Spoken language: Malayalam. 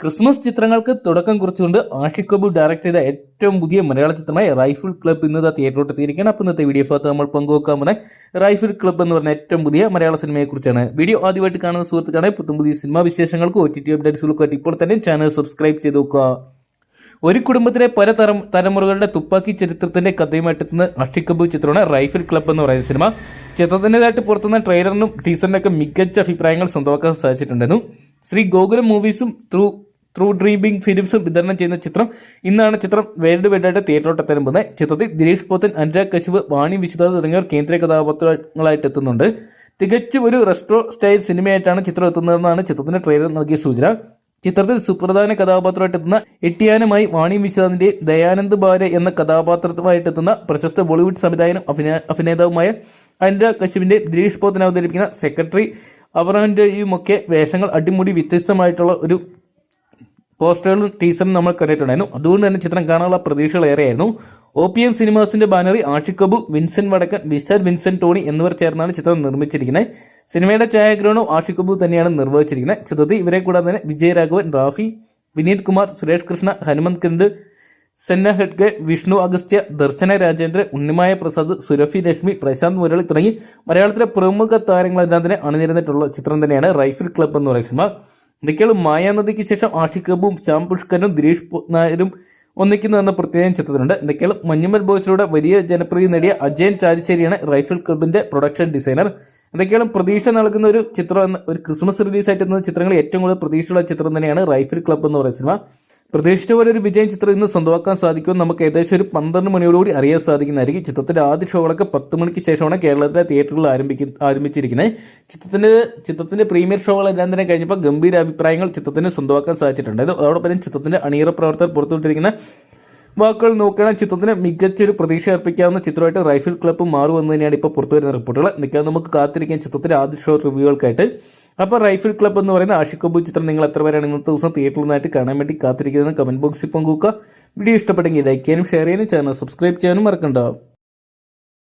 ക്രിസ്മസ് ചിത്രങ്ങൾക്ക് തുടക്കം കുറിച്ചുകൊണ്ട് ആഷിഖ് കപൂർ ഡയറക്ട് ചെയ്ത ഏറ്റവും പുതിയ മലയാള ചിത്രമായ റൈഫിൾ ക്ലബ് ഇന്നത്തെ തിയേറ്ററിലോട്ട് എത്തിയിരിക്കുകയാണ്. അപ്പോൾ ഇന്നത്തെ വീഡിയോ ഭാഗത്ത് നമ്മൾ പങ്കുവെക്കാൻ പോകുന്ന റൈഫിൾ ക്ലബ് എന്ന് പറഞ്ഞ ഏറ്റവും പുതിയ മലയാള സിനിമയെക്കുറിച്ചാണ്. വീഡിയോ ആദ്യമായിട്ട് കാണുന്ന സുഹൃത്തുക്കളെ പുതിയ സിനിമാ വിശേഷങ്ങൾക്ക് OTT അപ്ഡേറ്റ്സുകൾക്ക് ഇപ്പോൾ തന്നെ ചാനൽ സബ്സ്ക്രൈബ് ചെയ്ത് നോക്കുക. ഒരു കുടുംബത്തിലെ പല തലമുറകളുടെ തുപ്പാക്കി ചരിത്രത്തിന്റെ കഥയുമായിട്ടെത്തുന്ന ആഷിഖ് കപൂർ ചിത്രമാണ് റൈഫിൾ ക്ലബ് എന്ന് പറയുന്ന സിനിമ. ചിത്രത്തിൻ്റെതായിട്ട് പുറത്തുനിന്ന ട്രെയിലറിനും ടീസറിനൊക്കെ മികച്ച അഭിപ്രായങ്ങൾ സ്വന്തമാക്കാൻ സാധിച്ചിട്ടുണ്ടായിരുന്നു. ശ്രീ ഗോകുലം മൂവീസും ത്രൂ ഡ്രീമിംഗ് ഫിലിംസും വിതരണം ചെയ്യുന്ന ചിത്രം ഇന്നാണ് ചിത്രം വേൾഡ് വൈഡായിട്ട് തിയേറ്ററിലോട്ട് എത്താൻ പോകുന്നത്. ചിത്രത്തിൽ ദിലീഷ് പോത്തൻ, അനുരാഗ് കശ്യപ്, വാണി വിശ്വനാഥ് തുടങ്ങിയവർ കേന്ദ്ര കഥാപാത്രങ്ങളായിട്ട് എത്തുന്നുണ്ട്. തികച്ചും ഒരു റെസ്ട്രോ സ്റ്റൈൽ സിനിമയായിട്ടാണ് ചിത്രം എത്തുന്നതെന്നാണ് ചിത്രത്തിന്റെ ട്രെയിലർ നൽകിയ സൂചന. ചിത്രത്തിൽ സുപ്രധാന കഥാപാത്രമായിട്ട് എത്തുന്ന എട്ടിയാനുമായി വാണി വിശ്വനാഥിന്റെ ദയാനന്ദ് ബാരെ എന്ന കഥാപാത്രമായിട്ട് എത്തുന്ന പ്രശസ്ത ബോളിവുഡ് സംവിധായകനും അഭിനേതാവുമായ അനുരാഗ് കശ്യപിന്റെ ദിലീഷ് പോത്തൻ അവതരിപ്പിക്കുന്ന സെക്രട്ടറി അവറാന്റെയുമൊക്കെ വേഷങ്ങൾ അടിമുടി വ്യത്യസ്തമായിട്ടുള്ള ഒരു പോസ്റ്ററുകളും ടീസറും നമ്മൾ കണ്ടിട്ടുണ്ടായിരുന്നു. അതുകൊണ്ട് തന്നെ ചിത്രം കാണാനുള്ള പ്രതീക്ഷകൾ ഏറെയായിരുന്നു. OPM സിനിമാസിന്റെ ബാനറിൽ ആഷിഖ് കപൂർ, വിൻസെന്റ് വടക്കൻ, വിശാൽ വിൻസെന്റ് ടോണി എന്നിവർ ചേർന്നാണ് ചിത്രം നിർമ്മിച്ചിരിക്കുന്നത്. സിനിമയുടെ ഛായാഗ്രഹണവും ആഷിഖ് കപൂർ തന്നെയാണ് നിർവഹിച്ചിരിക്കുന്നത്. ചിത്രത്തിൽ ഇവരെ കൂടാതെ തന്നെ വിജയ് രാഘവൻ, റാഫി, വിനീത് കുമാർ, സുരേഷ് കൃഷ്ണ, ഹനുമന്ത് കണ്ട്, സെന്ന ഹെഡ്ഗെ, വിഷ്ണു അഗസ്ത്യ, ദർശന രാജേന്ദ്രൻ, ഉണ്ണിമായ പ്രസാദ്, സുരഭി ലക്ഷ്മി, പ്രശാന്ത് മുരളി തുടങ്ങി മലയാളത്തിലെ പ്രമുഖ താരങ്ങളെല്ലാം തന്നെ അണിനിരന്നിട്ടുള്ള ചിത്രം തന്നെയാണ് റൈഫിൾ ക്ലബ് എന്ന് പറയുന്ന സിനിമ. ഇതൊക്കെയാണ് മായാനദിക്ക് ശേഷം ആഷിഖ് കപൂറും ശ്യാം പുഷ്കരും ദിലീഷ് നായരും ഒന്നിക്കുന്നു എന്ന പ്രത്യേകം ചിത്രത്തിലുണ്ട്. എന്തൊക്കെയാണ് മഞ്ഞുമൽ ബോയ്സിലൂടെ വലിയ ജനപ്രീതി നേടിയ അജയൻ ചാലിശ്ശേരിയാണ് റൈഫിൾ ക്ലബിന്റെ പ്രൊഡക്ഷൻ ഡിസൈനർ. എന്തൊക്കെയാണ് പ്രതീക്ഷ നൽകുന്ന ഒരു ചിത്രം, ഒരു ക്രിസ്മസ് റിലീസായിട്ട് എത്തുന്ന ചിത്രങ്ങളിൽ ഏറ്റവും കൂടുതൽ പ്രതീക്ഷയുള്ള ചിത്രം തന്നെയാണ് റൈഫിൾ ക്ലബ് എന്ന് പറയുന്ന സിനിമ. പ്രതീക്ഷിച്ച പോലെ ഒരു വിജയം ചിത്രം ഇന്ന് സ്വന്തമാക്കാൻ സാധിക്കുമെന്ന് നമുക്ക് ഏകദേശം ഒരു 12 മണിയോടുകൂടി അറിയാൻ സാധിക്കുന്നതായിരിക്കും. ചിത്രത്തിന്റെ ആദ്യ ഷോകളൊക്കെ 10 മണിക്ക് ശേഷമാണ് കേരളത്തിലെ തിയേറ്ററുകൾ ആരംഭിച്ചിരിക്കുന്നത്. ചിത്രത്തിന്റെ പ്രീമിയർ ഷോകളെല്ലാം തന്നെ കഴിഞ്ഞപ്പോൾ ഗംഭീര അഭിപ്രായങ്ങൾ ചിത്രത്തിന് സ്വന്തമാക്കാൻ സാധിച്ചിട്ടുണ്ട്. അതോടൊപ്പം ചിത്രത്തിന്റെ അണിയറ പ്രവർത്തകർ പുറത്തുവിട്ടിരിക്കുന്ന വാക്കുകൾ നോക്കുകയാണെങ്കിൽ ചിത്രത്തിന് മികച്ചൊരു പ്രതീക്ഷ അർപ്പിക്കാവുന്ന ചിത്രമായിട്ട് റൈഫിൾ ക്ലബ്ബ് മാറുമെന്ന് തന്നെയാണ് ഇപ്പോൾ പുറത്തുവരുന്ന റിപ്പോർട്ടുകൾ. നിൽക്കാൻ നമുക്ക് കാത്തിരിക്കാൻ ചിത്രത്തിന്റെ ആദ്യ ഷോ റിവ്യൂകൾക്കായിട്ട്. അപ്പോൾ റൈഫിൾ ക്ലബ് എന്ന് പറയുന്ന ആഷിഖ് കപൂർ ചിത്രം നിങ്ങൾ എത്ര പേരാണ് ഇന്നത്തെ ദിവസം തിയേറ്ററിൽ നിന്നായിട്ട് കാണാൻ വേണ്ടി കാത്തിരിക്കുന്നതെന്ന് കമന്റ് ബോക്സിൽ പങ്കുവെക്കുക. വീഡിയോ ഇഷ്ടപ്പെട്ടെങ്കിൽ ലൈക്ക് ചെയ്യാനും ഷെയർ ചെയ്യാനും ചാനൽ സബ്സ്ക്രൈബ് ചെയ്യാനും മറക്കണ്ട.